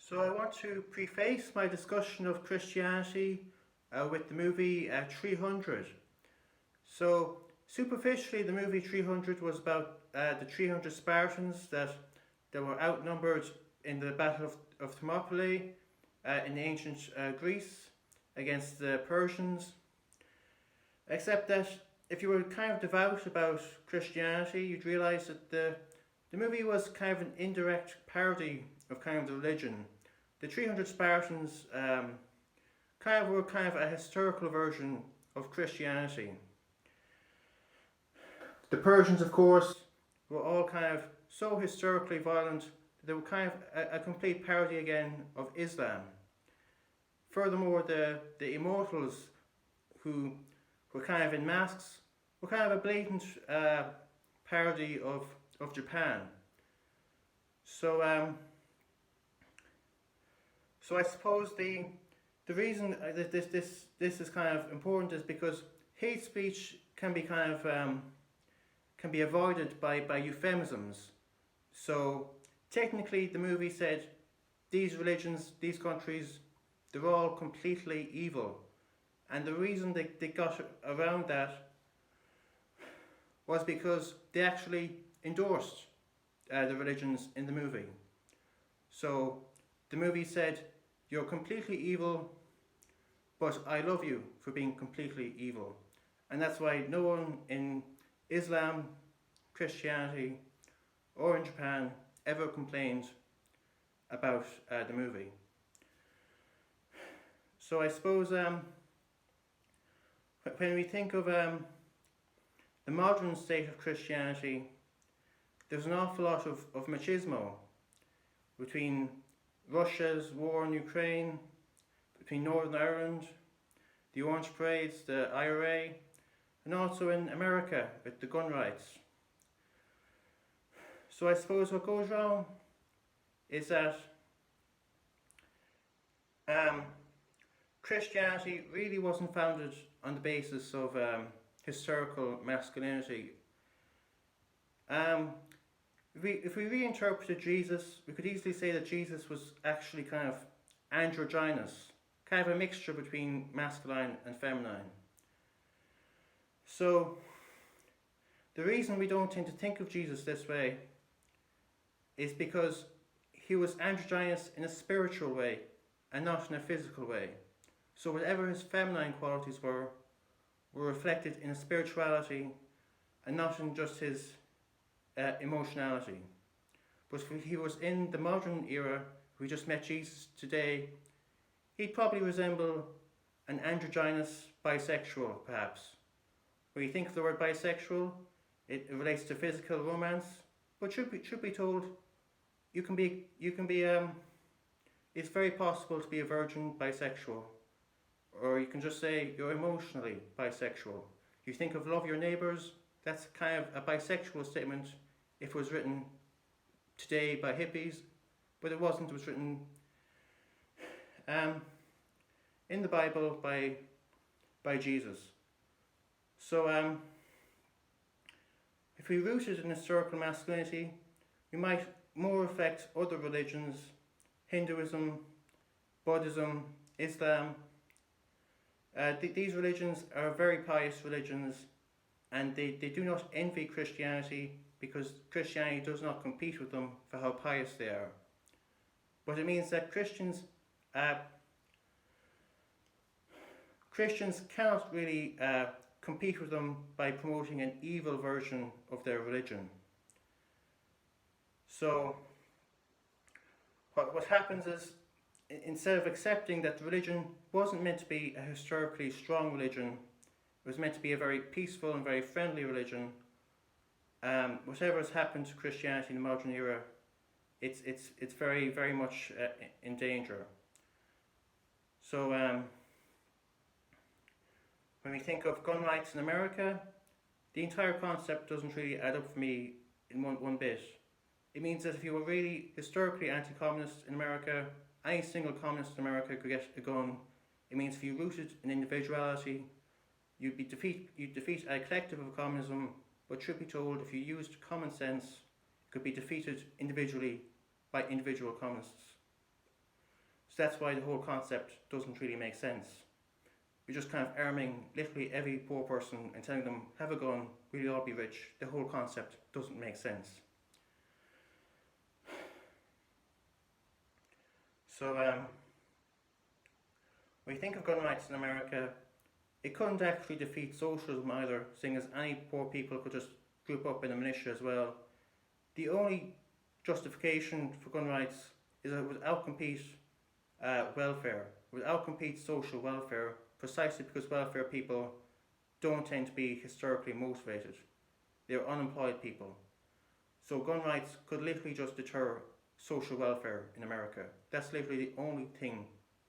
So I want to preface my discussion of Christianity with the movie 300. So superficially, the movie 300 was about the 300 Spartans that were outnumbered in the Battle of Thermopylae in ancient Greece against the Persians. Except that if you were kind of devout about Christianity, you'd realise that the movie was kind of an indirect parody of kind of the religion. The 300 Spartans were kind of a historical version of Christianity. The Persians, of course, were all kind of so historically violent that they were kind of a complete parody again of Islam. Furthermore, the immortals who were kind of in masks were kind of a blatant parody of Japan. So I suppose the reason that this is kind of important is because hate speech can be kind of can be avoided by euphemisms. So technically, the movie said these religions, these countries, they're all completely evil, and the reason they got around that was because they actually endorsed the religions in the movie. So the movie said, you're completely evil, but I love you for being completely evil. And that's why no one in Islam, Christianity, or in Japan ever complained about the movie. So I suppose when we think of the modern state of Christianity, there's an awful lot of machismo between Russia's war in Ukraine, between Northern Ireland, the Orange Parades, the IRA, and also in America with the gun rights. So I suppose what goes wrong is that Christianity really wasn't founded on the basis of historical masculinity. If we reinterpreted Jesus, we could easily say that Jesus was actually kind of androgynous, kind of a mixture between masculine and feminine. So the reason we don't tend to think of Jesus this way is because he was androgynous in a spiritual way and not in a physical way. So whatever his feminine qualities were reflected in his spirituality and not in just his emotionality. But if he was in the modern era, we just met Jesus today, he'd probably resemble an androgynous bisexual, perhaps. When you think of the word bisexual, it relates to physical romance, but should be told, you can be it's very possible to be a virgin bisexual, or you can just say you're emotionally bisexual. You think of love your neighbours, that's kind of a bisexual statement if it was written today by hippies, but it wasn't. It was written in the Bible by Jesus. So if we rooted in historical masculinity, we might more reflect other religions, Hinduism, Buddhism, Islam. These religions are very pious religions, and they do not envy Christianity because Christianity does not compete with them for how pious they are. But it means that Christians cannot really compete with them by promoting an evil version of their religion. So what happens is, instead of accepting that the religion wasn't meant to be a historically strong religion, it was meant to be a very peaceful and very friendly religion, whatever has happened to Christianity in the modern era, it's very, very much in danger. So when we think of gun rights in America, the entire concept doesn't really add up for me in one bit. It means that if you were really historically anti-communist in America, any single communist in America could get a gun. It means if you rooted in individuality, you'd defeat a collective of communism, but should be told if you used common sense, it could be defeated individually by individual communists. So that's why the whole concept doesn't really make sense. We're just kind of arming literally every poor person and telling them, have a gun, we'll all be rich. The whole concept doesn't make sense. So when you think of gun rights in America, it couldn't actually defeat socialism either, seeing as any poor people could just group up in a militia as well. The only justification for gun rights is that it would outcompete welfare, it would outcompete social welfare, precisely because welfare people don't tend to be historically motivated. They're unemployed people. So gun rights could literally just deter social welfare in America. That's literally the only thing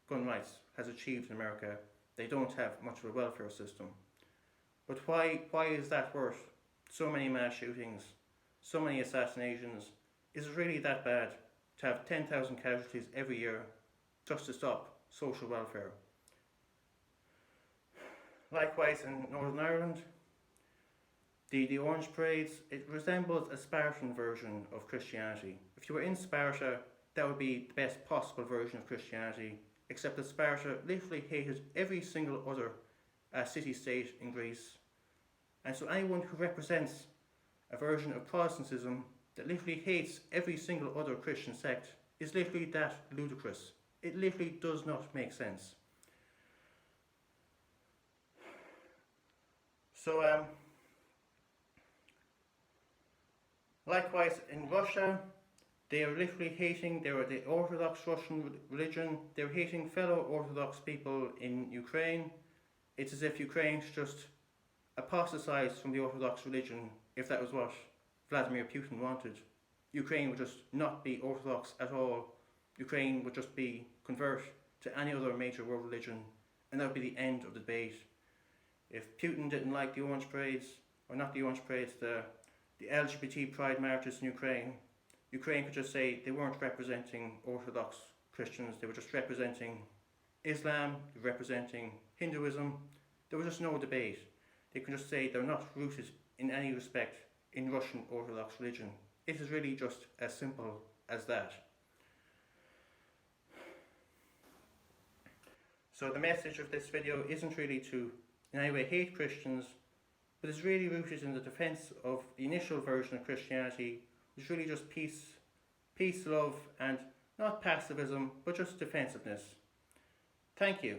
gun rights has achieved in America. They don't have much of a welfare system. But why is that worth so many mass shootings, so many assassinations? Is it really that bad to have 10,000 casualties every year just to stop social welfare? Likewise in Northern Ireland, the Orange Parades, it resembles a Spartan version of Christianity. If you were in Sparta, that would be the best possible version of Christianity, except that Sparta literally hated every single other city-state in Greece. And so anyone who represents a version of Protestantism that literally hates every single other Christian sect is literally that ludicrous. It literally does not make sense. So, likewise in Russia, they are literally hating the Orthodox Russian religion. They're hating fellow Orthodox people in Ukraine. It's as if Ukraine should just apostatize from the Orthodox religion if that was what Vladimir Putin wanted. Ukraine would just not be Orthodox at all. Ukraine would just be convert to any other major world religion, and that would be the end of the debate. If Putin didn't like the Orange Parades, or not the Orange Parades, the LGBT pride marches in Ukraine, Ukraine could just say they weren't representing Orthodox Christians, they were just representing Islam, representing Hinduism. There was just no debate. They can just say they're not rooted in any respect in Russian Orthodox religion. It is really just as simple as that. So the message of this video isn't really to in any way hate Christians, but is really rooted in the defence of the initial version of Christianity, which is really just peace, love, and not pacifism, but just defensiveness. Thank you.